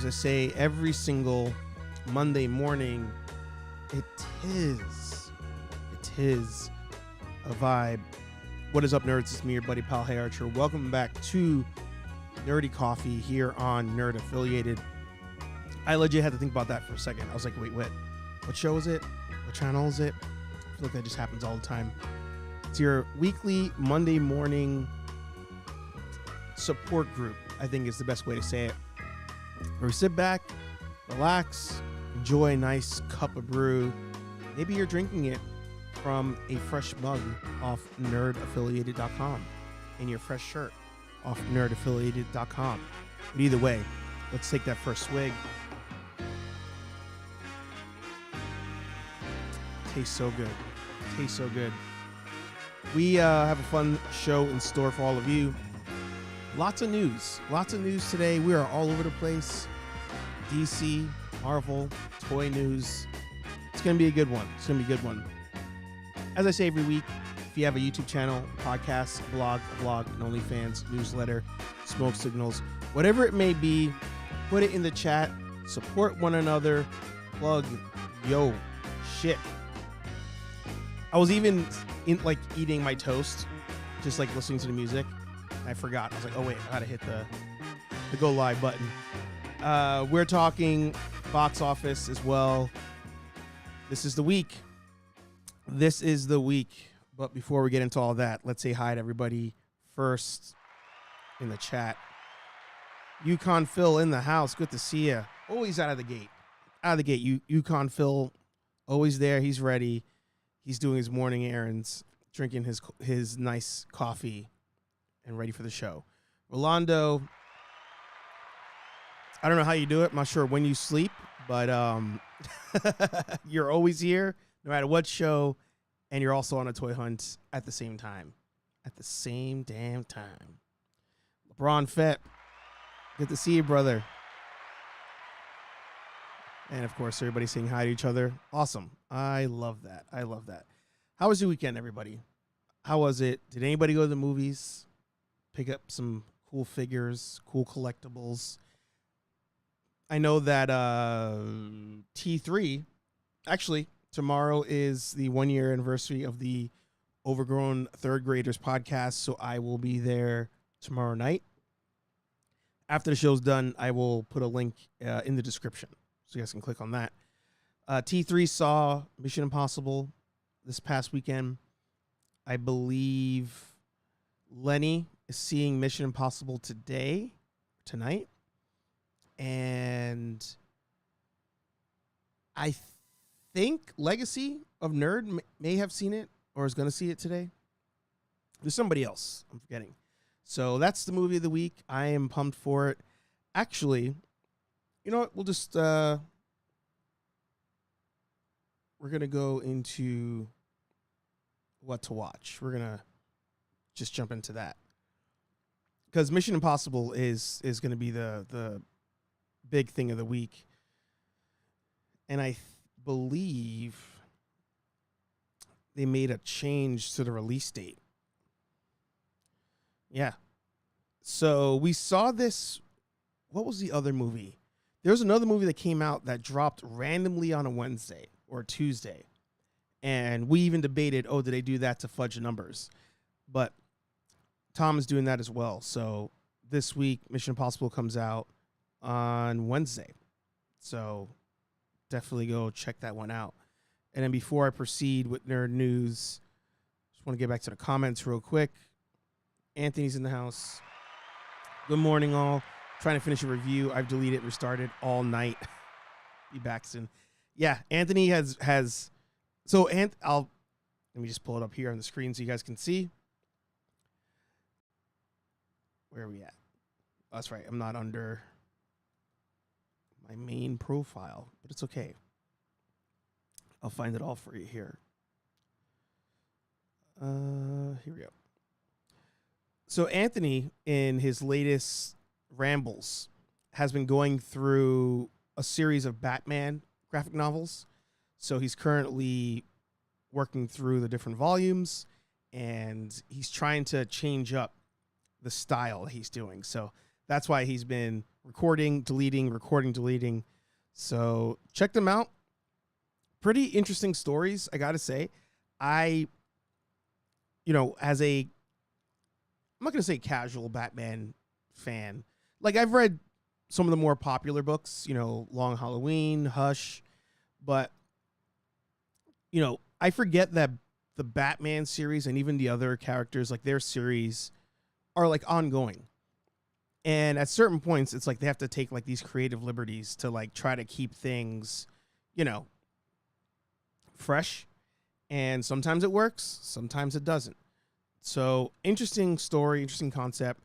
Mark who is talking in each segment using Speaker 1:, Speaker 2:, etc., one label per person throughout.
Speaker 1: as I say every single Monday morning, it is a vibe. What is up, nerds? It's me, your buddy, pal, Hey Archer. Welcome back to Nerdy Coffee here on Nerd Affiliated. I legit had to think about that for a second. I was like, wait, what show is it? What channel is it? I feel like that just happens all the time. It's your weekly Monday morning support group, I think is the best way to say it. Where we sit back, relax, enjoy a nice cup of brew. Maybe you're drinking it from a fresh mug off nerdaffiliated.com and your fresh shirt off nerdaffiliated.com. But either way, let's take that first swig. Tastes so good. Tastes so good. We have a fun show in store for all of you. Lots of news today. We are all over the place. DC, Marvel, toy news. It's going to be a good one. As I say every week, if you have a YouTube channel, podcast, blog, and OnlyFans, newsletter, smoke signals, whatever it may be, put it in the chat. Support one another. Plug. Yo, shit. I was even eating my toast, just like listening to the music. I forgot. I was like, oh wait, I gotta hit the go live button. We're talking box office as well. This is the week. But before we get into all that, let's say hi to everybody first in the chat. Yukon Phil in the house. Good to see you. Always out of the gate. Yukon Phil, always there. He's ready. He's doing his morning errands, drinking his nice coffee, and ready for the show. Rolando, I don't know how you do it. I'm not sure when you sleep, but you're always here, no matter what show, and you're also on a toy hunt at the same time. At the same damn time. LeBron Fett, good to see you, brother. And, of course, everybody saying hi to each other. Awesome. I love that. How was your weekend, everybody? How was it? Did anybody go to the movies? Pick up some cool figures, cool collectibles. I know that T3, actually, tomorrow is the 1-year anniversary of the Overgrown Third Graders podcast, so I will be there tomorrow night. After the show's done, I will put a link in the description, so you guys can click on that. T3 saw Mission Impossible this past weekend. I believe Lenny is seeing Mission Impossible tonight. And I think Legacy of Nerd may have seen it or is going to see it today. There's somebody else I'm forgetting. So that's the movie of the week. I am pumped for it. Actually, you know what? We'll just we're going to go into what to watch. We're going to just jump into that. Because Mission Impossible is going to be the big thing of the week. And I believe they made a change to the release date. Yeah. So we saw this. What was the other movie? There was another movie that came out that dropped randomly on a Wednesday or Tuesday. And we even debated, did they do that to fudge the numbers? But Tom is doing that as well. So this week, Mission Impossible comes out on Wednesday. So definitely go check that one out. And then before I proceed with nerd news, just want to get back to the comments real quick. Anthony's in the house. Good morning, all. Trying to finish a review. I've deleted, restarted all night. Be back soon. Yeah, Anthony has. So, let me just pull it up here on the screen so you guys can see. Where are we at? Oh, that's right. I'm not under my main profile, but it's okay. I'll find it all for you here. Here we go. So Anthony, in his latest rambles, has been going through a series of Batman graphic novels. So he's currently working through the different volumes, and he's trying to change up the style he's doing. So That's why he's been recording, deleting. So check them out. Pretty interesting stories, I gotta say. I'm not gonna say casual Batman fan. Like, I've read some of the more popular books, Long Halloween, Hush, but I forget that the Batman series and even the other characters, like, their series are like ongoing. And at certain points, it's like they have to take like these creative liberties to like try to keep things, fresh. And sometimes it works, sometimes it doesn't. So interesting story, interesting concept.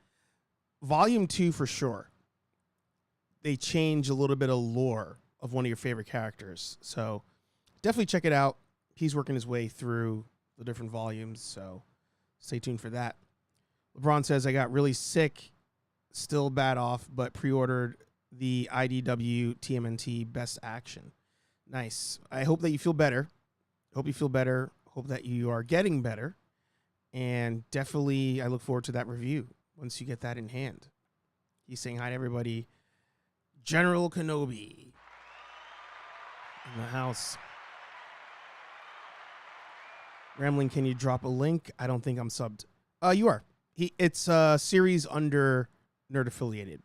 Speaker 1: Volume 2 for sure. They change a little bit of lore of one of your favorite characters. So definitely check it out. He's working his way through the different volumes. So stay tuned for that. LeBron says, I got really sick, still bad off, but pre-ordered the IDW TMNT Best Action. Nice. I hope that you feel better. Hope you feel better. Hope that you are getting better. And definitely, I look forward to that review once you get that in hand. He's saying hi to everybody. General Kenobi in the house. Rambling, can you drop a link? I don't think I'm subbed. You are. It's a series under Nerd Affiliated.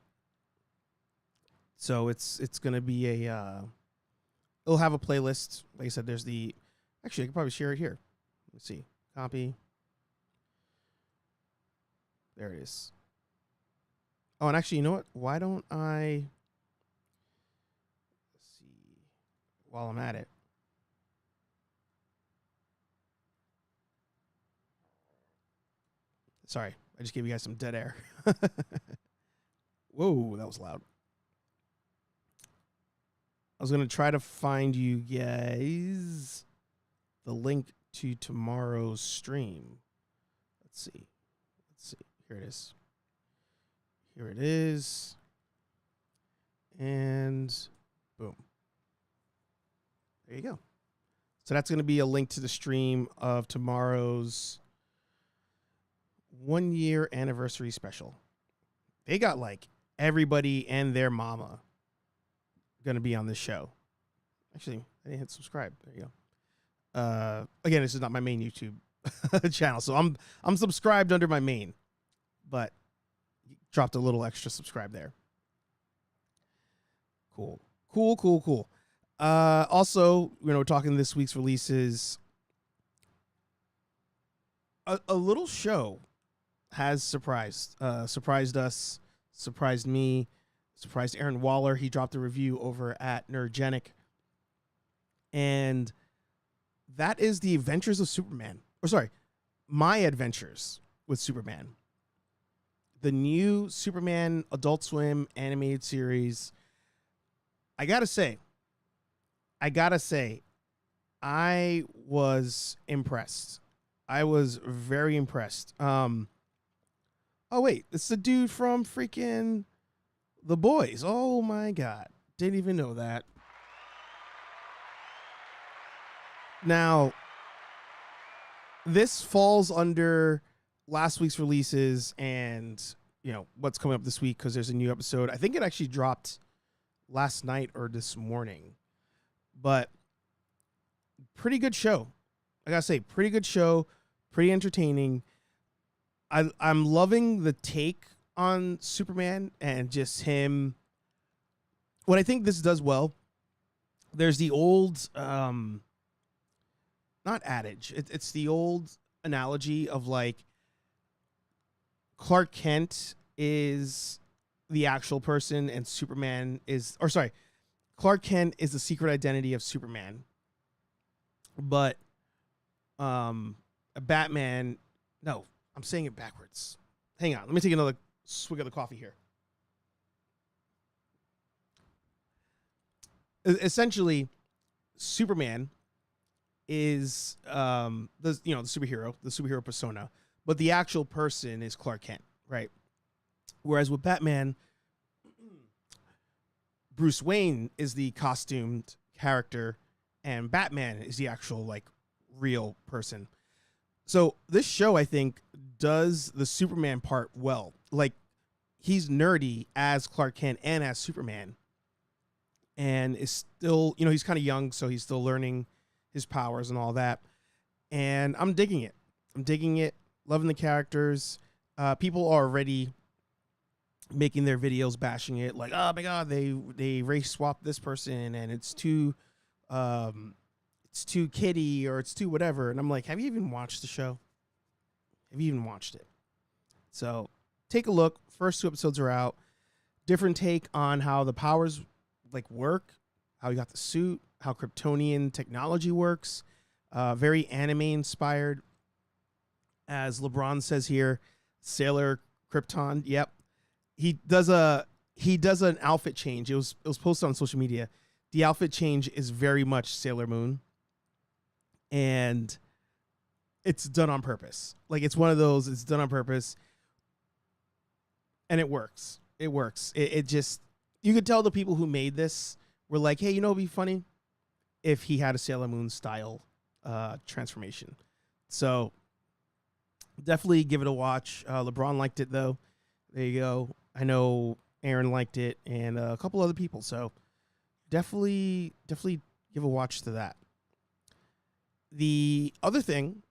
Speaker 1: So it's going to be it'll have a playlist. Like I said, actually, I could probably share it here. Let's see. Copy. There it is. Oh, and actually, you know what? Why don't I... Let's see. While I'm at it. Sorry, I just gave you guys some dead air. Whoa, that was loud. I was going to try to find you guys the link to tomorrow's stream. Let's see. Here it is. And boom. There you go. So that's going to be a link to the stream of tomorrow's 1 year anniversary special. They got like everybody and their mama going to be on this show. Actually, I didn't hit subscribe. There you go. Again, this is not my main YouTube channel, so I'm subscribed under my main, but dropped a little extra subscribe there. Cool. Also, we're talking this week's releases. A little show has surprised us, surprised me, surprised Aaron Waller. He dropped a review over at Nerdgenic. And that is The Adventures of Superman. My Adventures with Superman. The new Superman Adult Swim animated series. I gotta say, I was impressed. I was very impressed. Oh wait, it's the dude from freaking The Boys. Oh my God. Didn't even know that. Now, this falls under last week's releases and, what's coming up this week because there's a new episode. I think it actually dropped last night or this morning. But pretty good show. I gotta say, pretty good show. Pretty entertaining. I'm loving the take on Superman and just him. What I think this does well, there's the old, not adage, it's the old analogy of like Clark Kent is the actual person and Superman is, Clark Kent is the secret identity of Superman. But Batman, no, I'm saying it backwards. Hang on, let me take another swig of the coffee here. Essentially, Superman is the superhero persona, but the actual person is Clark Kent, right? Whereas with Batman, Bruce Wayne is the costumed character and Batman is the actual like real person. So this show, I think, does the Superman part well. Like, he's nerdy as Clark Kent and as Superman, and is still, you know, he's kind of young, so he's still learning his powers and all that. And I'm digging it. Loving the characters. People are already making their videos bashing it, like, oh my god, they race swapped this person and it's too kiddie or it's too whatever. And I'm like, have you even watched the show? Have you even watched it? So take a look. First 2 episodes are out. Different take on how the powers like work, how you got the suit, how Kryptonian technology works. Very anime inspired. As LeBron says here, Sailor Krypton. Yep. He does an outfit change. It was posted on social media. The outfit change is very much Sailor Moon. And it's done on purpose. Like, it's one of those, it's done on purpose. And it works. It just, you could tell the people who made this were like, hey, you know, it'd be funny if he had a Sailor Moon style transformation. So definitely give it a watch. LeBron liked it though. There you go. I know Aaron liked it and a couple other people. So definitely give a watch to that. The other thing,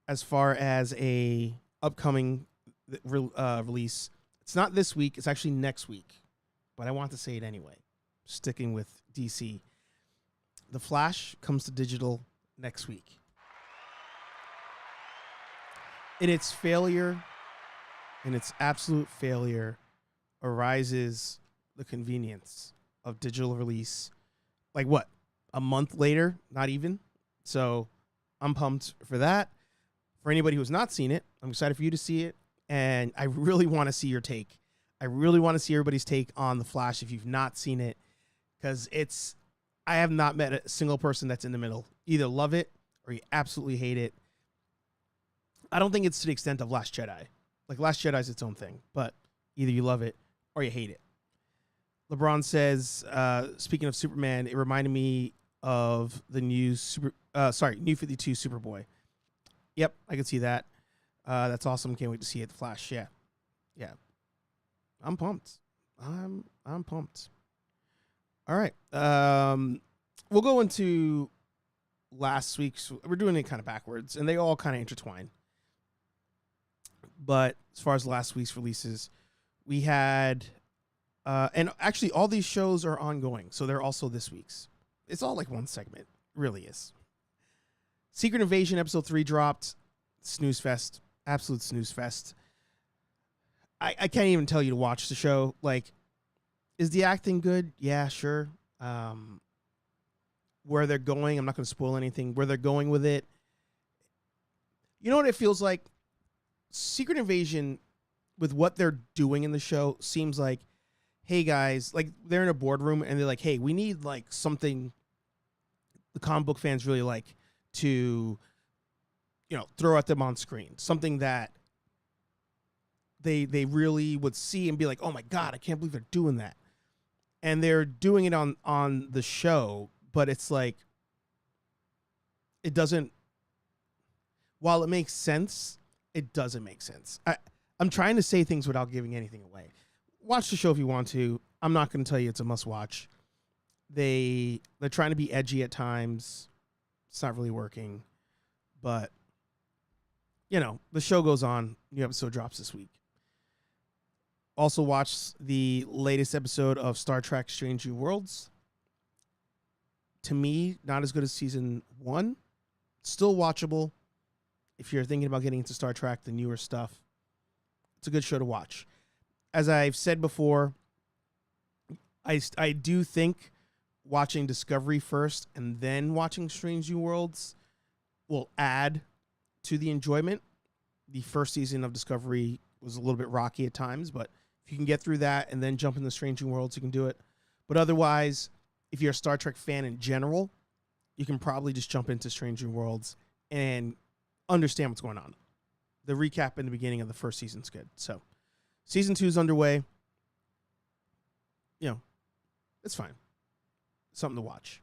Speaker 1: as far as a upcoming release, it's not this week. It's actually next week, but I want to say it anyway. Sticking with DC, The Flash comes to digital next week. In its absolute failure, arises the convenience of digital release. Like what? A month later? Not even. So I'm pumped for that. For anybody who's not seen it, I'm excited for you to see it. And I really want to see your take. I really want to see everybody's take on The Flash if you've not seen it. Because I have not met a single person that's in the middle. Either love it or you absolutely hate it. I don't think it's to the extent of Last Jedi. Like, Last Jedi is its own thing. But either you love it or you hate it. LeBron says, speaking of Superman, it reminded me of the new New 52 Superboy. Yep, I can see that. That's awesome. Can't wait to see it. The Flash. Yeah. I'm pumped. I'm pumped. All right. We'll go into last week's. We're doing it kind of backwards, and they all kind of intertwine. But as far as last week's releases, we had, and actually all these shows are ongoing, so they're also this week's. It's all like one segment. It really is. Secret Invasion episode 3 dropped. Snooze fest. Absolute snooze fest. I can't even tell you to watch the show. Like, is the acting good? Yeah, sure. Where they're going, I'm not going to spoil anything. Where they're going with it. You know what it feels like? Secret Invasion, with what they're doing in the show, seems like, hey guys, like they're in a boardroom and they're like, hey, we need like something the comic book fans really like to, you know, throw at them on screen. Something that they really would see and be like, oh my God, I can't believe they're doing that. And they're doing it on the show, but it's like, it doesn't, while it makes sense, it doesn't make sense. I'm trying to say things without giving anything away. Watch the show if you want to. I'm not going to tell you it's a must watch. They're trying to be edgy at times. It's not really working, but you know, the show goes on. New episode drops this week. Also watch the latest episode of Star Trek Strange New Worlds. To me, not as good as season 1. Still watchable. If you're thinking about getting into Star Trek, the newer stuff, it's a good show to watch. As I've said before, I do think watching Discovery first and then watching Strange New Worlds will add to the enjoyment. The first season of Discovery was a little bit rocky at times, but if you can get through that and then jump into Strange New Worlds, you can do it. But otherwise, if you're a Star Trek fan in general, you can probably just jump into Strange New Worlds and understand what's going on. The recap in the beginning of the first season's good. So season 2 is underway. You know, it's fine. Something to watch.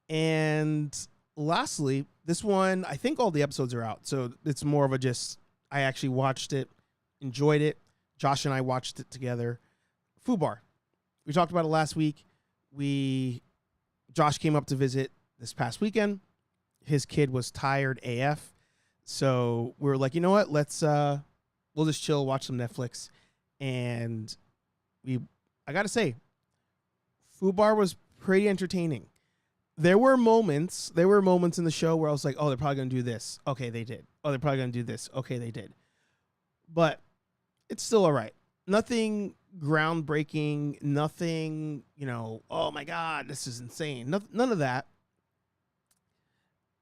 Speaker 1: And lastly, this one, I think all the episodes are out. So it's more of a just, I actually watched it, enjoyed it, Josh and I watched it together. Fubar. We talked about it last week. Josh came up to visit this past weekend. His kid was tired AF. So we were like, you know what? We'll just chill, watch some Netflix. And I got to say, Fubar was pretty entertaining. There were moments in the show where I was like, oh, they're probably going to do this. Okay, they did. Oh, they're probably going to do this. Okay, they did. But it's still all right. Nothing groundbreaking, nothing, oh my God, this is insane. None of that.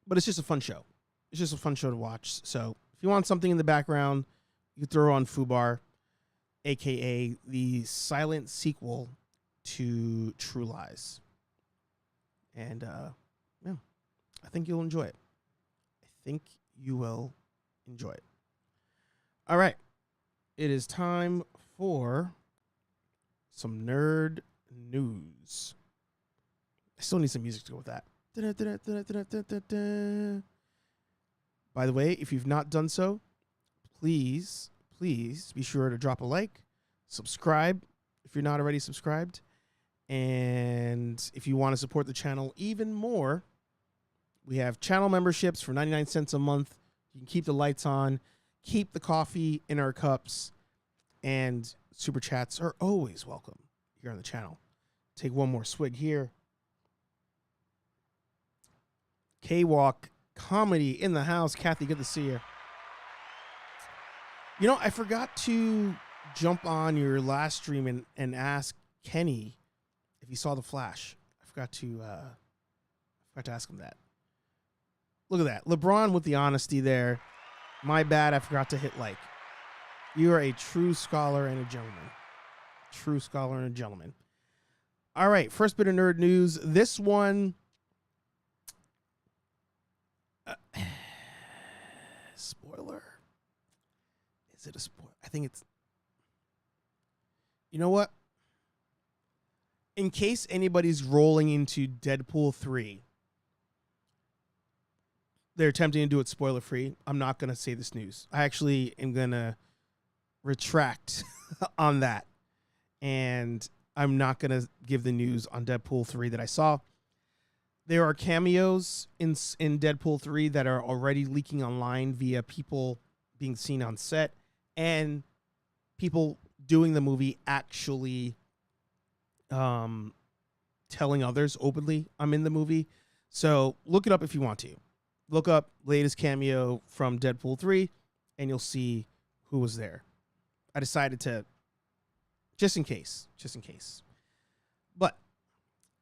Speaker 1: But it's just a fun show. It's just a fun show to watch. So if you want something in the background, you can throw on Fubar, a.k.a. the silent sequel to True Lies. And, yeah, I think you'll enjoy it. I think you will enjoy it. All right. It is time for some nerd news. I still need some music to go with that. By the way, if you've not done so, please be sure to drop a like, subscribe if you're not already subscribed. And if you want to support the channel even more, we have channel memberships for 99 cents a month. You can keep the lights on, keep the coffee in our cups, and super chats are always welcome here on the channel. Take one more swig here. K-Walk comedy in the house. Kathy, good to see you. I forgot to jump on your last stream and ask Kenny if he saw the Flash. I forgot to ask him that. Look at that. LeBron with the honesty there. My bad, I forgot to hit like. You are a true scholar and a gentleman. True scholar and a gentleman. All right, first bit of nerd news. This one... spoiler? Is it a spoiler? I think it's... You know what? In case anybody's rolling into Deadpool 3, they're attempting to do it spoiler-free, I'm not going to say this news. I actually am going to retract on that. And I'm not going to give the news on Deadpool 3 that I saw. There are cameos in Deadpool 3 that are already leaking online via people being seen on set and people doing the movie actually telling others openly I'm in the movie. So look it up if you want to. Look up latest cameo from Deadpool 3 and you'll see who was there. I decided to, just in case. But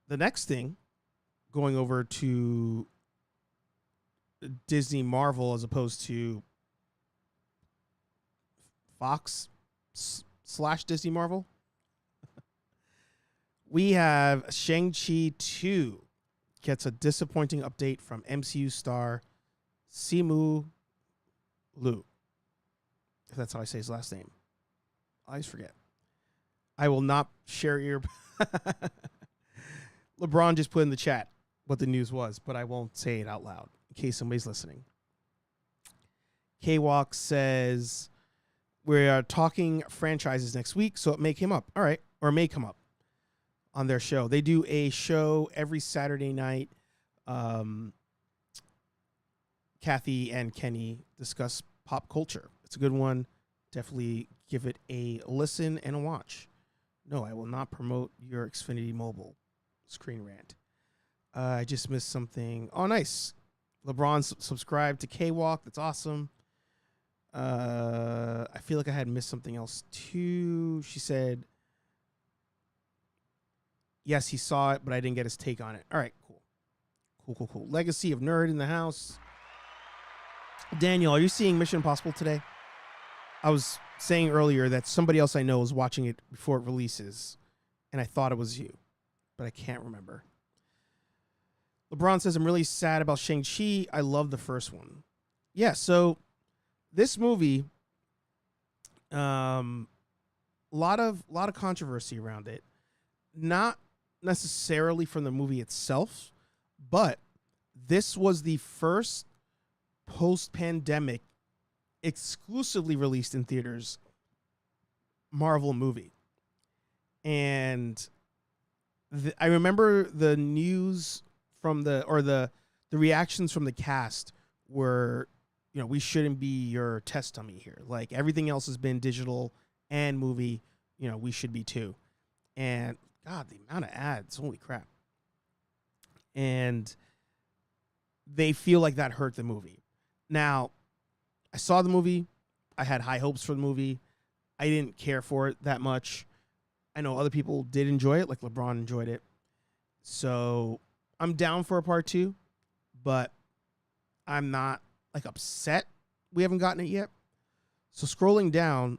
Speaker 1: the next thing, going over to Disney Marvel as opposed to Fox / Disney Marvel, we have Shang-Chi 2 gets a disappointing update from MCU star Simu Liu. If that's how I say his last name. I always forget. I will not share your... LeBron just put in the chat what the news was, but I won't say it out loud in case somebody's listening. K-Walk says, we are talking franchises next week, so it may come up. All right. Or may come up on their show. They do a show every Saturday night. Kathy and Kenny discuss pop culture. It's a good one. Definitely give it a listen and a watch. No, I will not promote your Xfinity Mobile screen rant. I just missed something. Oh, nice. LeBron subscribed to K-Walk. That's awesome. I feel like I had missed something else too. She said, yes, he saw it, but I didn't get his take on it. All right, cool. Legacy of Nerd in the house. Daniel, are you seeing Mission Impossible today? I was saying earlier that somebody else I know is watching it before it releases, and I thought it was you, but I can't remember. LeBron says, I'm really sad about Shang-Chi. I love the first one. Yeah, so this movie, lot of controversy around it. Not necessarily from the movie itself, but this was the first post-pandemic exclusively released in theaters Marvel movie. And I remember the news from the reactions from the cast were, we shouldn't be your test dummy here. Like, everything else has been digital and movie, we should be too. And God, the amount of ads, holy crap. And they feel like that hurt the movie. Now, I saw the movie. I had high hopes for the movie. I didn't care for it that much. I know other people did enjoy it, like LeBron enjoyed it. So I'm down for a part 2, but I'm not like upset we haven't gotten it yet. So scrolling down,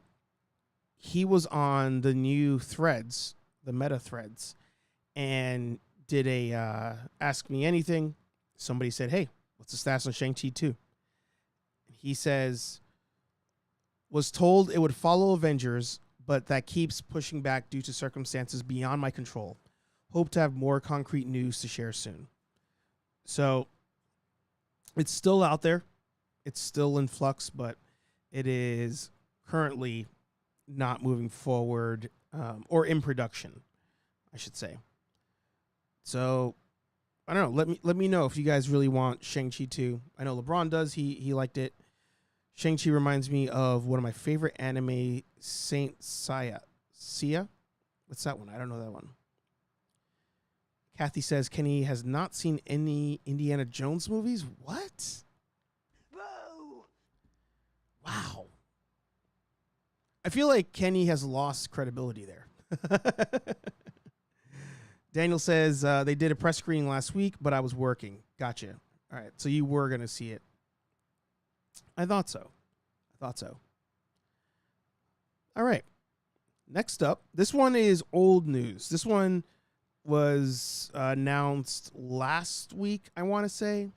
Speaker 1: he was on the new threads, the meta threads, and did a Ask Me Anything. Somebody said, hey, what's the stats on Shang-Chi 2? He says, was told it would follow Avengers, but that keeps pushing back due to circumstances beyond my control. Hope to have more concrete news to share soon. So it's still out there. It's still in flux, but it is currently not moving forward, or in production, I should say. So I don't know. Let me know if you guys really want Shang-Chi 2. I know LeBron does. He liked it. Shang-Chi reminds me of one of my favorite anime, Saint Seiya. Sia? What's that one? I don't know that one. Kathy says Kenny has not seen any Indiana Jones movies. What?
Speaker 2: Whoa!
Speaker 1: Wow. I feel like Kenny has lost credibility there. Daniel says they did a press screening last week, but I was working. Gotcha. All right, so you were going to see it. I thought so. All right. Next up, this one is old news. This one was announced last week, I want to say,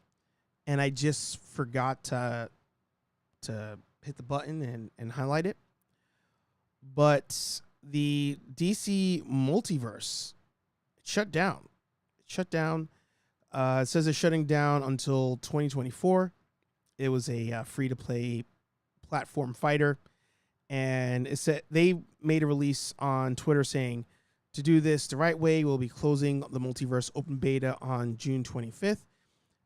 Speaker 1: and I just forgot to hit the button and highlight it. But the DC Multiverse shut down. It says it's shutting down until 2024. It was a free-to-play platform fighter, and it said they made a release on Twitter saying, to do this the right way, we'll be closing the Multiverse open beta on June 25th.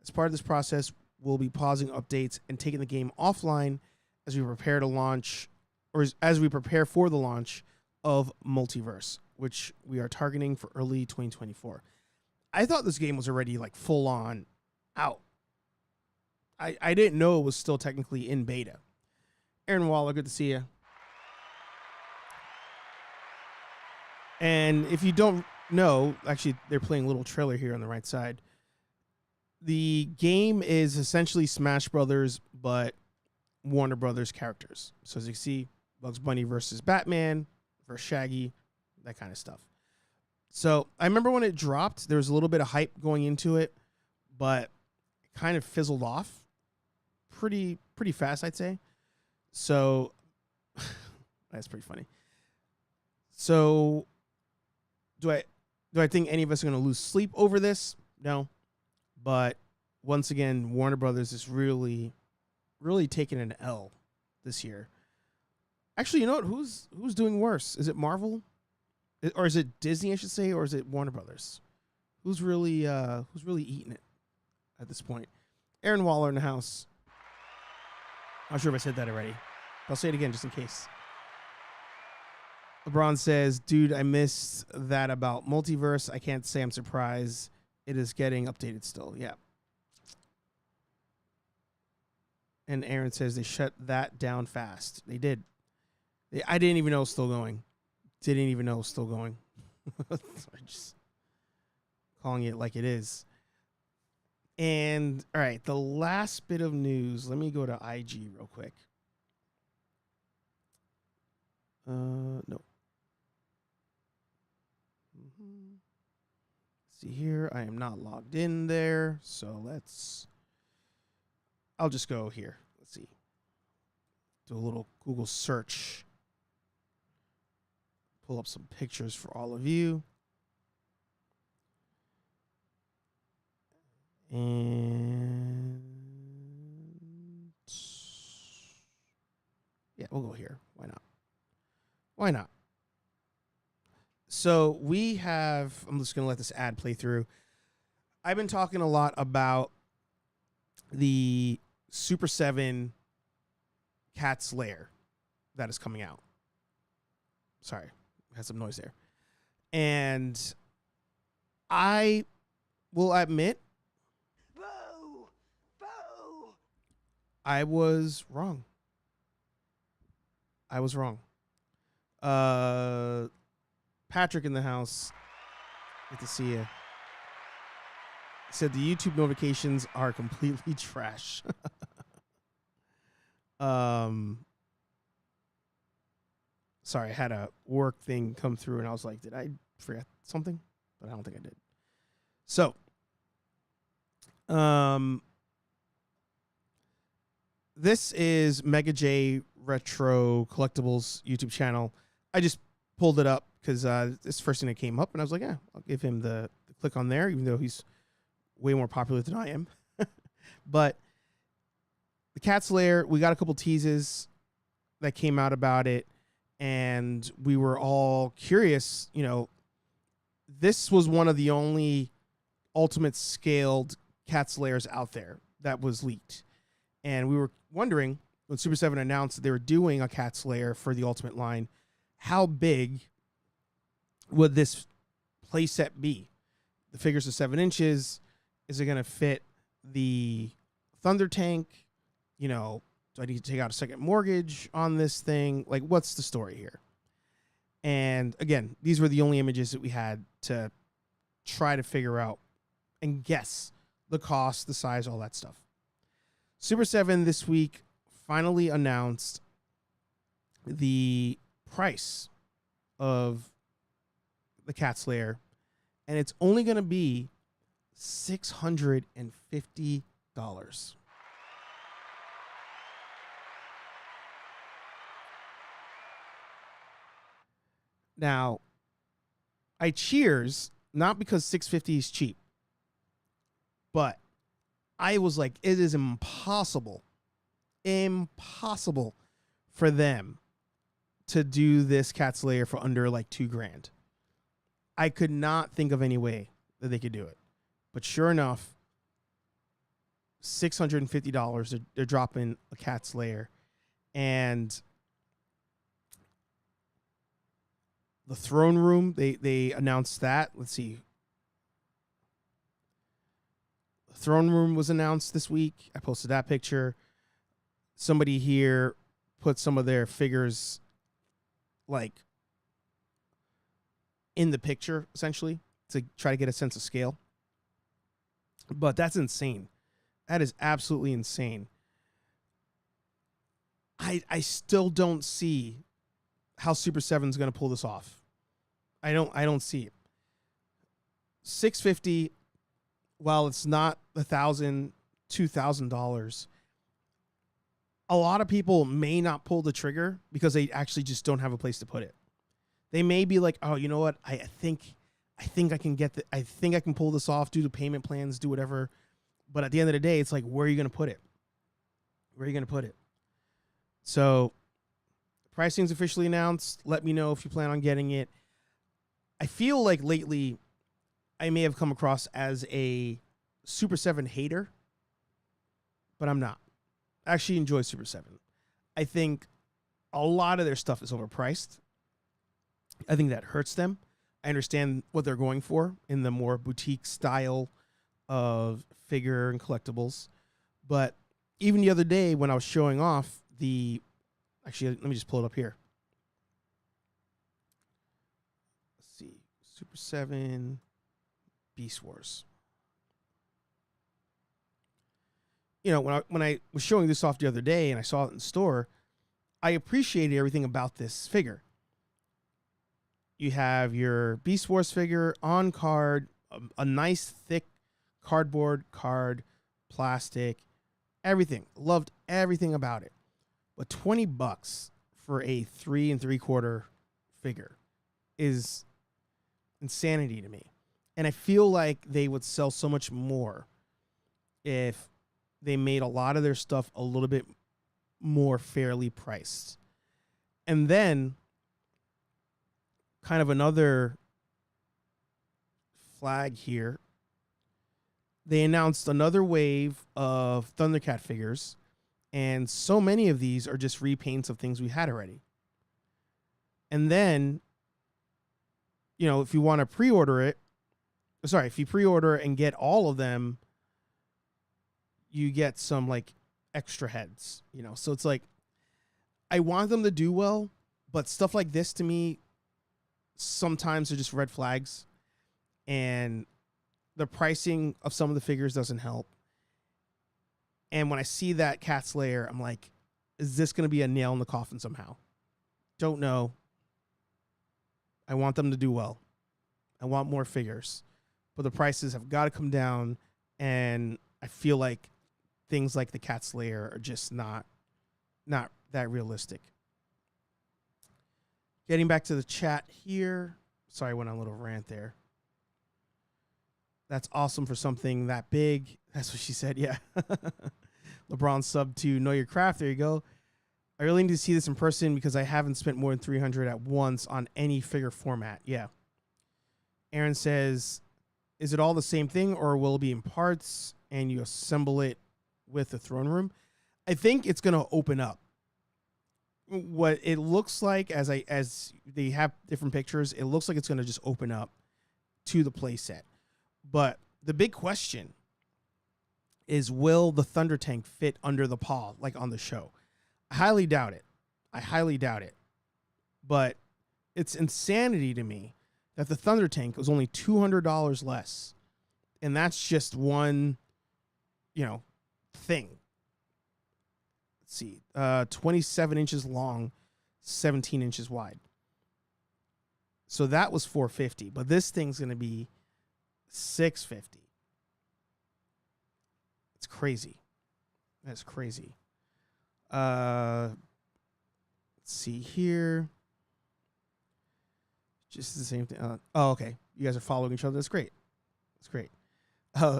Speaker 1: As part of this process, we'll be pausing updates and taking the game offline as we prepare to launch, or as we prepare for the launch of Multiverse, which we are targeting for early 2024. I thought this game was already like full on out. I didn't know it was still technically in beta. Aaron Waller, good to see you. And if you don't know, actually, they're playing a little trailer here on the right side. The game is essentially Smash Brothers, but Warner Brothers characters. So as you see, Bugs Bunny versus Batman versus Shaggy, that kind of stuff. So I remember when it dropped, there was a little bit of hype going into it, but it kind of fizzled off pretty fast, I'd say. So that's pretty funny. So do I think any of us are going to lose sleep over this? No. But once again, Warner Brothers is really taking an L this year. Actually, you know what? Who's doing worse? Is it Marvel? Or is it Disney, I should say, or is it Warner Brothers? Who's really eating it at this point? Aaron Waller in the house. I'm not sure if I said that already. I'll say it again just in case. LeBron says, dude, I missed that about Multiverse. I can't say I'm surprised. It is getting updated still. Yeah. And Aaron says they shut that down fast. They did. I didn't even know it was still going. Just calling it like it is. And all right, the last bit of news. Let me go to IG real quick. No. See here, I am not logged in there, so I'll just go here. Let's see. Do a little Google search. Pull up some pictures for all of you. And yeah, we'll go here. Why not? So we have, I'm just going to let this ad play through. I've been talking a lot about the Super 7 Cats Lair that is coming out. Sorry, I had some noise there. And I will admit,
Speaker 2: Boo! Boo!
Speaker 1: I was wrong. Patrick in the house, good to see you. Said the YouTube notifications are completely trash. Sorry, I had a work thing come through and I was like, did I forget something? But I don't think I did. So, this is Mega J Retro Collectibles YouTube channel. I just pulled it up because this first thing that came up, and I was like, yeah, I'll give him the click on there, even though he's way more popular than I am. But the Cats Lair, we got a couple teases that came out about it, and we were all curious. You know, this was one of the only ultimate scaled Cats Lairs out there that was leaked. And we were wondering, when Super 7 announced that they were doing a Cats Lair for the Ultimate line, how big would this playset be? The figures are 7 inches. Is it going to fit the Thunder Tank? You know, do I need to take out a second mortgage on this thing? Like, what's the story here? And again, these were the only images that we had to try to figure out and guess the cost, the size, all that stuff. Super 7 this week finally announced the price of the Cats Lair, and it's only going to be $650. Now, I cheers not because $650 is cheap, but I was like, it is impossible for them to do this Cats Lair for under like $2,000. I could not think of any way that they could do it. But sure enough, $650, they're dropping a Cats Lair. And the throne room, they announced that. Let's see. The throne room was announced this week. I posted that picture. Somebody here put some of their figures like in the picture, essentially, to try to get a sense of scale. But that's insane. That is absolutely insane. I still don't see how Super 7 is going to pull this off. I don't see it. $650, while it's not $1,000, $2,000, a lot of people may not pull the trigger because they actually just don't have a place to put it. They may be like, oh, you know what? I think I can get I think I can pull this off, do the payment plans, do whatever. But at the end of the day, it's like, where are you going to put it? Where are you going to put it? So pricing's officially announced. Let me know if you plan on getting it. I feel like lately I may have come across as a Super 7 hater, but I'm not. I actually enjoy Super 7. I think a lot of their stuff is overpriced. I think that hurts them. I understand what they're going for in the more boutique style of figure and collectibles. But even the other day when I was showing off actually, let me just pull it up here. Let's see. Super 7 Beast Wars. You know, when I was showing this off the other day and I saw it in the store, I appreciated everything about this figure. You have your Beast Wars figure on card, a nice thick cardboard card, plastic, everything. Loved everything about it. But $20 for a 3 3/4 figure is insanity to me. And I feel like they would sell so much more if they made a lot of their stuff a little bit more fairly priced. And then kind of another flag here. They announced another wave of Thundercat figures, and so many of these are just repaints of things we had already. And then, you know, if you want to if you pre-order and get all of them, you get some like extra heads, you know. So it's like, I want them to do well, but stuff like this to me sometimes are just red flags, and the pricing of some of the figures doesn't help. And when I see that Cats Lair, I'm like, is this going to be a nail in the coffin somehow? Don't know. I want them to do well. I want more figures, but the prices have got to come down. And I feel like things like the Cats Lair are just not that realistic. Getting back to the chat here. Sorry, I went on a little rant there. That's awesome for something that big. That's what she said. Yeah. LeBron sub to Know Your Craft. There you go. I really need to see this in person because I haven't spent more than $300 at once on any figure format. Yeah. Aaron says, is it all the same thing or will it be in parts and you assemble it with the throne room? I think it's going to open up. What it looks like as they have different pictures, it looks like it's going to just open up to the playset. But the big question is, will the Thunder Tank fit under the paw like on the show? I highly doubt it. But it's insanity to me that the Thunder Tank was only $200 less. And that's just one, you know, thing. Let's see. 27 inches long, 17 inches wide. So that was $450, but this thing's going to be $650. It's crazy. That's crazy. Let's see here. Just the same thing. Okay. You guys are following each other. That's great. That's great.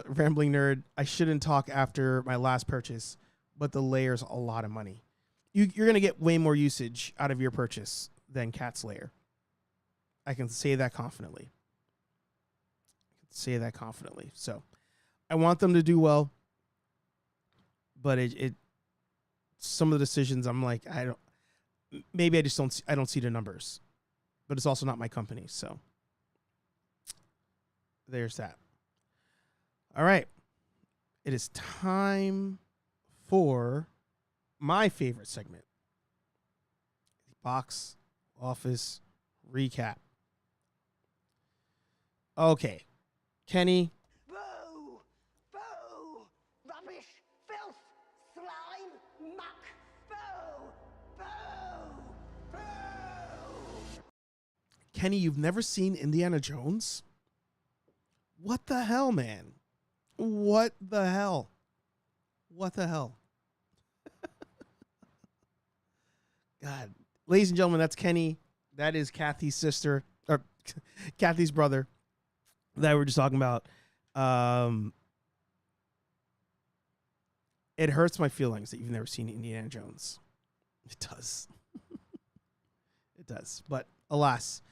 Speaker 1: Rambling Nerd. I shouldn't talk after my last purchase, but the layer's a lot of money. You're going to get way more usage out of your purchase than Cats Lair. I can say that confidently. So I want them to do well, but some of the decisions I'm like, I don't see the numbers, but it's also not my company. So there's that. All right. It is time for my favorite segment, the box office recap. Okay. Kenny.
Speaker 2: Boo! Boo! Rubbish! Filth! Slime! Muck! Boo! Boo! Boo!
Speaker 1: Kenny, you've never seen Indiana Jones? What the hell, man? What the hell? God. Ladies and gentlemen, that's Kenny. That is Kathy's sister, or Kathy's brother that we were just talking about. It hurts my feelings that you've never seen Indiana Jones. It does. It does. But alas,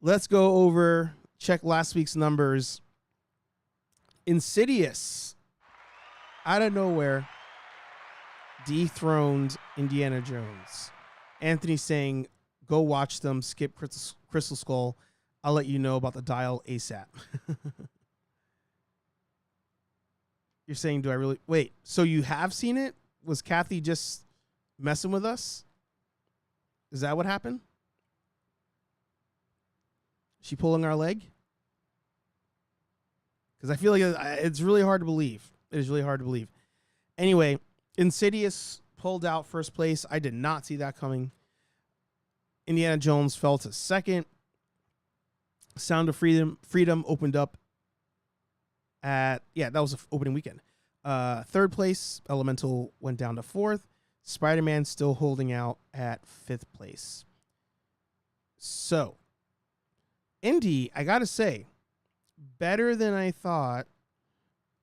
Speaker 1: let's go over, check last week's numbers. Insidious, out of nowhere, dethroned Indiana Jones. Anthony saying, go watch them, skip Crystal Skull. I'll let you know about the dial ASAP. You're saying, do I really? Wait, so you have seen it? Was Kathy just messing with us? Is that what happened? She pulling our leg? Because I feel like it's really hard to believe. It is really hard to believe. Anyway, Insidious pulled out first place. I did not see that coming. Indiana Jones fell to second. Sound of Freedom opened up that was opening weekend. Third place, Elemental went down to fourth. Spider-Man still holding out at fifth place. So, Indy, I gotta say, better than I thought,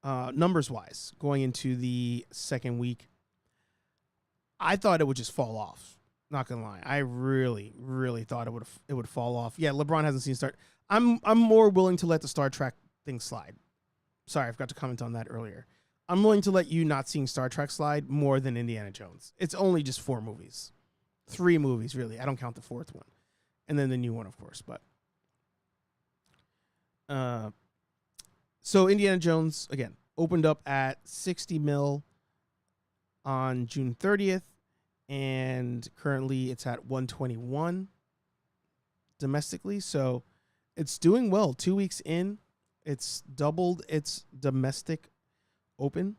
Speaker 1: numbers-wise, going into the second week. I thought it would just fall off. Not gonna lie, I really, really thought it would fall off. Yeah, LeBron hasn't seen Star. I'm more willing to let the Star Trek thing slide. Sorry, I forgot to comment on that earlier. I'm willing to let you not seeing Star Trek slide more than Indiana Jones. It's only just 4 movies. 3 movies, really. I don't count the 4th one. And then the new one, of course. But so Indiana Jones, again, opened up at 60 mil on June 30th. And currently it's at 121 domestically. So it's doing well. 2 weeks in, it's doubled its domestic open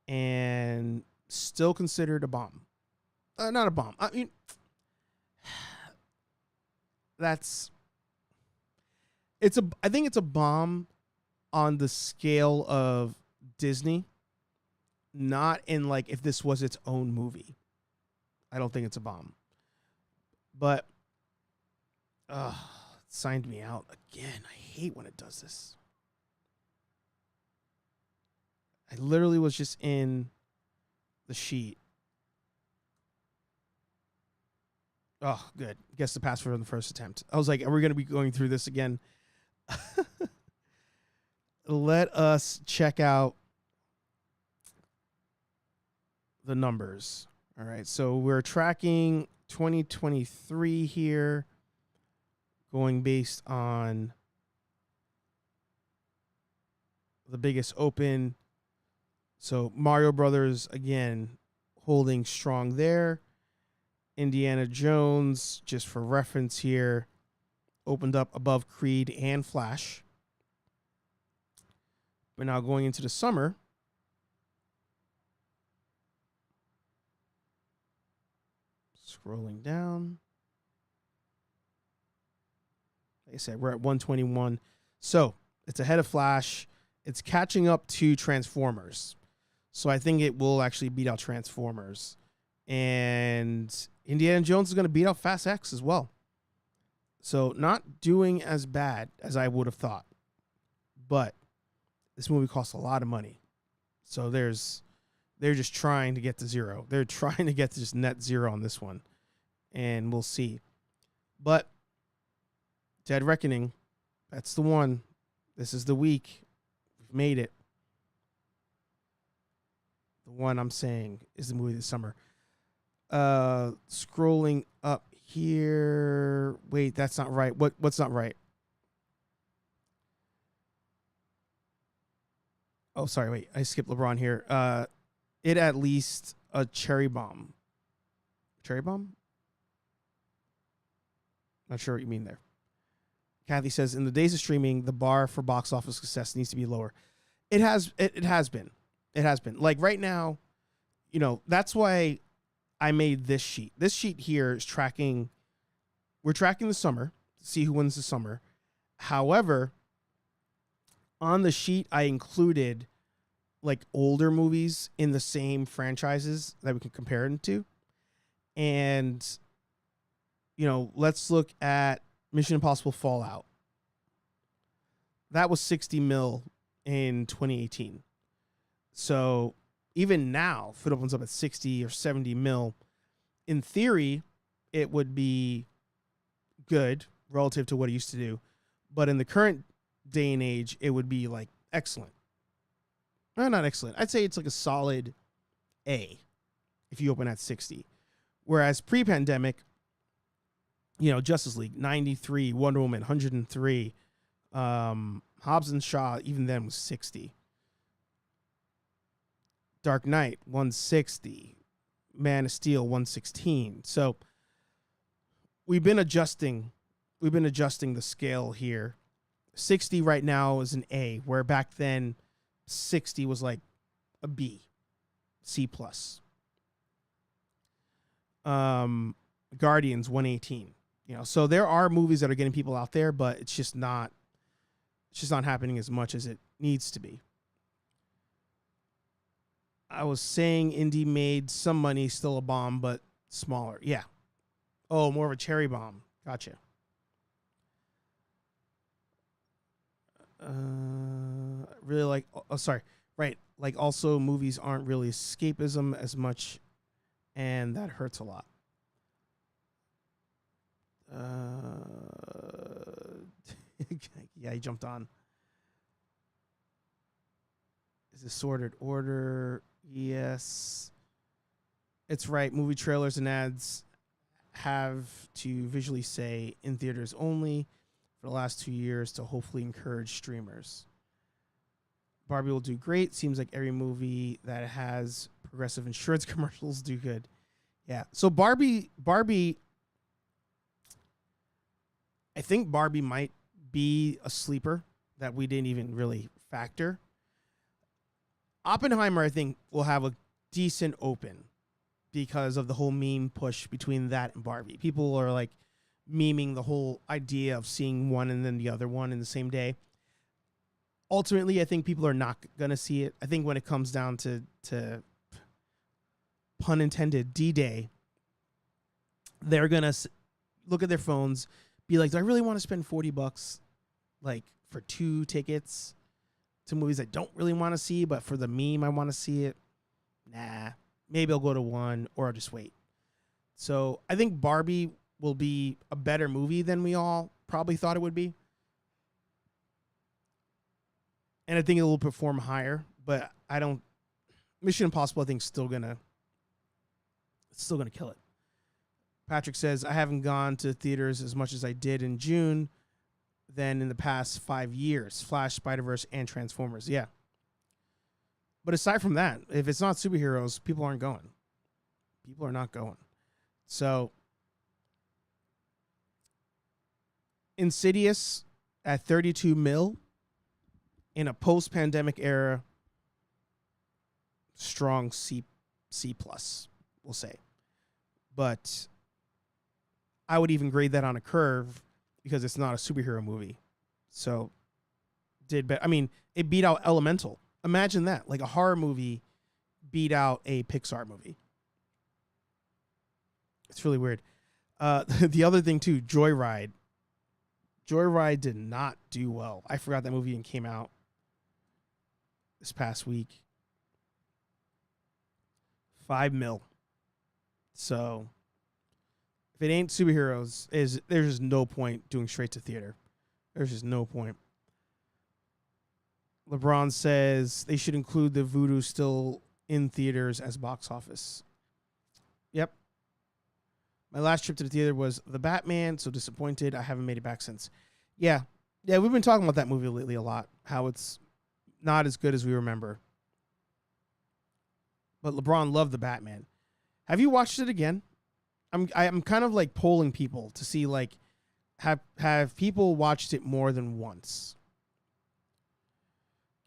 Speaker 1: and still considered a bomb. Not a bomb. I mean, I think it's a bomb on the scale of Disney, not in like if this was its own movie. I don't think it's a bomb. But it signed me out again. I hate when it does this. I literally was just in the sheet. Oh, good. Guess the password on the first attempt. I was like, are we going to be going through this again? Let us check out the numbers. All right. So we're tracking 2023 here, going based on the biggest open. So Mario Brothers, again, holding strong there. Indiana Jones, just for reference here, opened up above Creed and Flash. But now going into the summer, scrolling down. Like I said, we're at 121. So it's ahead of Flash. It's catching up to Transformers. So I think it will actually beat out Transformers. And Indiana Jones is going to beat out Fast X as well. So not doing as bad as I would have thought. But this movie costs a lot of money. So they're just trying to get to zero. They're trying to get to just net zero on this one. And we'll see. But Dead Reckoning, that's the one. This is the week. We've made it. The one I'm saying is the movie this summer. Scrolling up here. Wait, that's not right. What's not right? Oh, sorry. Wait, I skipped LeBron here. It at least a cherry bomb. Cherry bomb? Not sure what you mean there. Kathy says, in the days of streaming, the bar for box office success needs to be lower. It has been. It has been. Like right now, you know, that's why I made this sheet. This sheet here is tracking. We're tracking the summer to see who wins the summer. However, on the sheet, I included like older movies in the same franchises that we can compare them to. And, you know, let's look at Mission Impossible Fallout. That was 60 mil in 2018. So even now, if it opens up at 60 or 70 mil, in theory, it would be good relative to what it used to do. But in the current day and age, it would be like excellent. No, not excellent. I'd say it's like a solid A if you open at 60. Whereas pre-pandemic, you know, Justice League, 93, Wonder Woman, 103, Hobbs and Shaw, even then was 60. Dark Knight, 160. Man of Steel, 116. So we've been adjusting the scale here. 60 right now is an A, where back then 60 was like a B, C+. Guardians, 118. You know, so there are movies that are getting people out there, but it's just not happening as much as it needs to be. I was saying Indy made some money, still a bomb, but smaller. Yeah. Oh, more of a cherry bomb. Gotcha. Really like, oh, sorry. Right. Like also movies aren't really escapism as much, and that hurts a lot. Yeah, he jumped on. Is this sorted order? Yes. It's right. Movie trailers and ads have to visually say in theaters only for the last 2 years to hopefully encourage streamers. Barbie will do great. Seems like every movie that has progressive insurance commercials do good. Yeah. So Barbie, I think Barbie might be a sleeper that we didn't even really factor. Oppenheimer, I think, will have a decent open because of the whole meme push between that and Barbie. People are like memeing the whole idea of seeing one and then the other one in the same day. Ultimately, I think people are not going to see it. I think when it comes down to pun intended, D-Day, they're going to look at their phones, be like, do I really want to spend $40 like for 2 tickets to movies I don't really want to see, but for the meme, I want to see it? Nah, maybe I'll go to one or I'll just wait. So I think Barbie will be a better movie than we all probably thought it would be. And I think it will perform higher, but Mission Impossible, I think, still gonna kill it. Patrick says, I haven't gone to theaters as much as I did in June than in the past 5 years. Flash, Spider-Verse, and Transformers. Yeah. But aside from that, if it's not superheroes, people aren't going. People are not going. So, Insidious at 32 mil in a post-pandemic era, strong C plus, we'll say. But I would even grade that on a curve because it's not a superhero movie. So, it beat out Elemental. Imagine that, like a horror movie beat out a Pixar movie. It's really weird. The other thing too, Joyride. Joyride did not do well. I forgot that movie and came out this past week. 5 mil. So if it ain't superheroes, there's just no point doing straight to theater. There's just no point. LeBron says they should include the Voodoo still in theaters as box office. Yep. My last trip to the theater was The Batman, so disappointed. I haven't made it back since. Yeah, we've been talking about that movie lately a lot, how it's not as good as we remember. But LeBron loved The Batman. Have you watched it again? I'm kind of like polling people to see like have people watched it more than once.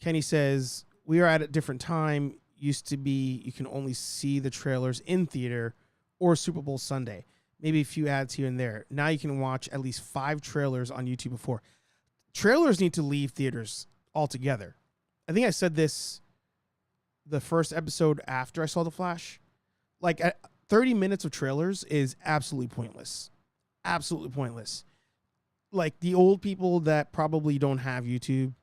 Speaker 1: Kenny says, we are at a different time. Used to be you can only see the trailers in theater or Super Bowl Sunday. Maybe a few ads here and there. Now you can watch at least 5 trailers on YouTube before. Trailers need to leave theaters altogether. I think I said this the first episode after I saw The Flash. Like 30 minutes of trailers is absolutely pointless. Absolutely pointless. Like the old people that probably don't have YouTube,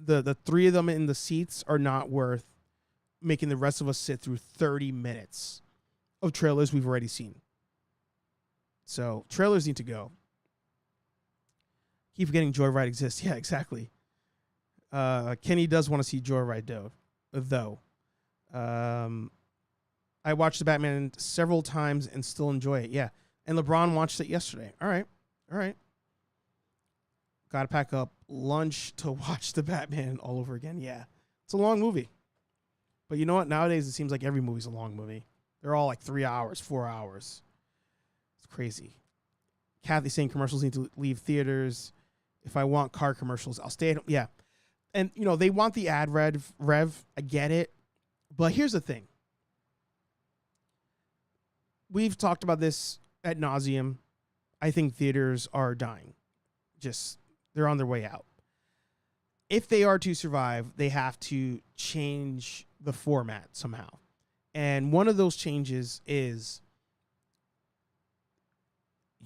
Speaker 1: the 3 of them in the seats are not worth making the rest of us sit through 30 minutes of trailers we've already seen. So trailers need to go. Keep forgetting Joyride exists. Yeah, exactly. Kenny does want to see Joyride though. I watched The Batman several times and still enjoy it. Yeah. And LeBron watched it yesterday. All right. Got to pack up lunch to watch The Batman all over again. Yeah. It's a long movie. But you know what? Nowadays, it seems like every movie's a long movie. They're all like 3 hours, 4 hours. It's crazy. Kathy saying commercials need to leave theaters. If I want car commercials, I'll stay at home. Yeah. And, they want the ad rev. I get it. But here's the thing. We've talked about this ad nauseum. I think theaters are dying. They're on their way out. If they are to survive, they have to change the format somehow. And one of those changes is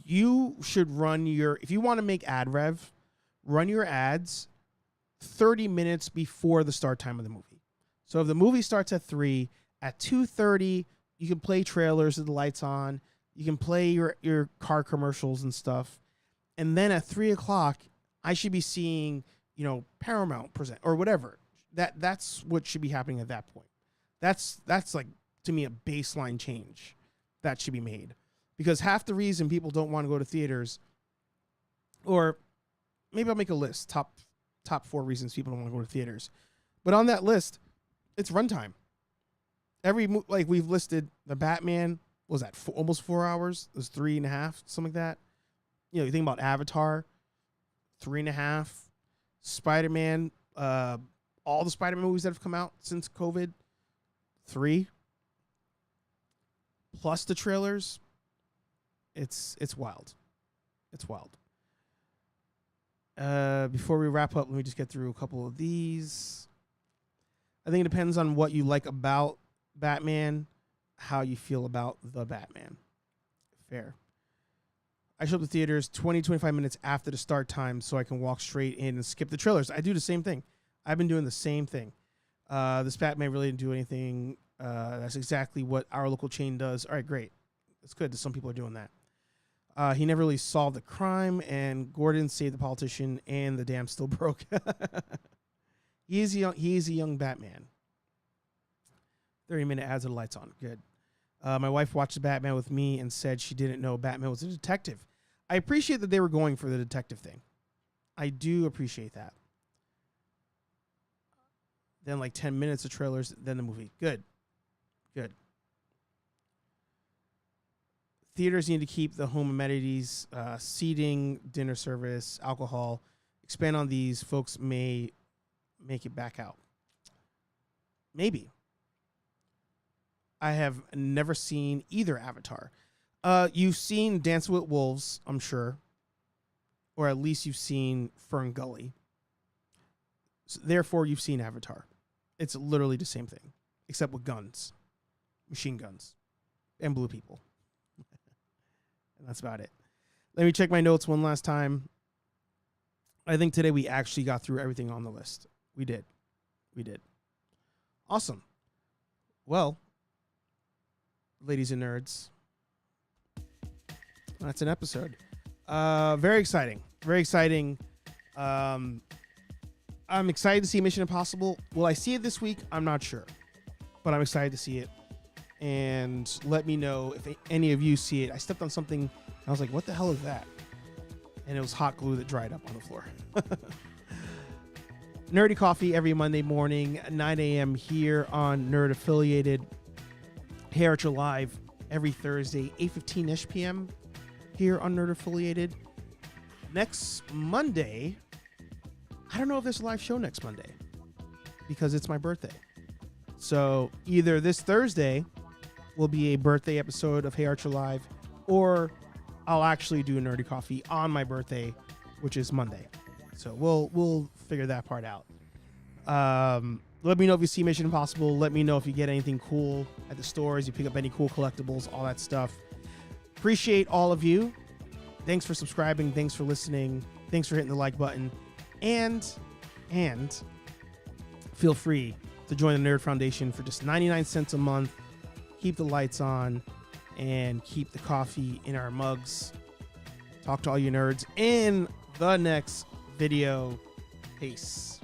Speaker 1: you should if you want to make ad rev, run your ads 30 minutes before the start time of the movie. So if the movie starts at 3, at 2:30, you can play trailers with the lights on. You can play your car commercials and stuff. And then at 3 o'clock, I should be seeing, Paramount present or whatever. That's what should be happening at that point. That's like, to me, a baseline change that should be made. Because half the reason people don't want to go to theaters, or maybe I'll make a list, top 4 reasons people don't want to go to theaters. But on that list, it's runtime. We've listed the Batman, what was that, almost 4 hours? It was 3.5, something like that. You think about Avatar, 3.5. Spider-Man, all the Spider-Man movies that have come out since COVID, 3. Plus the trailers. It's wild. It's wild. Before we wrap up, let me just get through a couple of these. I think it depends on what you like about Batman, how you feel about the Batman. Fair. I show up to theaters 20, 25 minutes after the start time so I can walk straight in and skip the trailers. I do the same thing. I've been doing the same thing. This Batman really didn't do anything. That's exactly what our local chain does. All right, great. It's good that some people are doing that. He never really solved the crime, and Gordon saved the politician, and the dam still broke. He is a young Batman. 30-minute ads of the lights on. Good. My wife watched the Batman with me and said she didn't know Batman was a detective. I appreciate that they were going for the detective thing. I do appreciate that. Then 10 minutes of trailers, then the movie. Good. Good. Theaters need to keep the home amenities, seating, dinner service, alcohol. Expand on these. Folks may make it back out. Maybe. I have never seen either Avatar. You've seen Dancing with Wolves, I'm sure. Or at least you've seen Fern Gully. So therefore, you've seen Avatar. It's literally the same thing, except with guns. Machine guns. And blue people. And that's about it. Let me check my notes one last time. I think today we actually got through everything on the list. We did. Awesome. Well, ladies and nerds, that's an episode. Very exciting. I'm excited to see Mission Impossible. Will I see it this week? I'm not sure, but I'm excited to see it. And let me know if any of you see it. I stepped on something and I was like, what the hell is that? And it was hot glue that dried up on the floor. Nerdy Coffee every Monday morning, 9 a.m. here on Nerd Affiliated. Hair Archer Live every Thursday, 8:15-ish p.m. here on Nerd Affiliated. Next Monday, I don't know if there's a live show next Monday because it's my birthday. So either this Thursday will be a birthday episode of Hey Archer Live, or I'll actually do a Nerdy Coffee on my birthday, which is Monday. So we'll figure that part out. Let me know if you see Mission Impossible. Let me know if you get anything cool at the stores. You pick up any cool collectibles, all that stuff. Appreciate all of you. Thanks for subscribing. Thanks for listening. Thanks for hitting the like button. And feel free to join the Nerd Foundation for just 99 cents a month. Keep the lights on and keep the coffee in our mugs. Talk to all you nerds in the next video. Peace.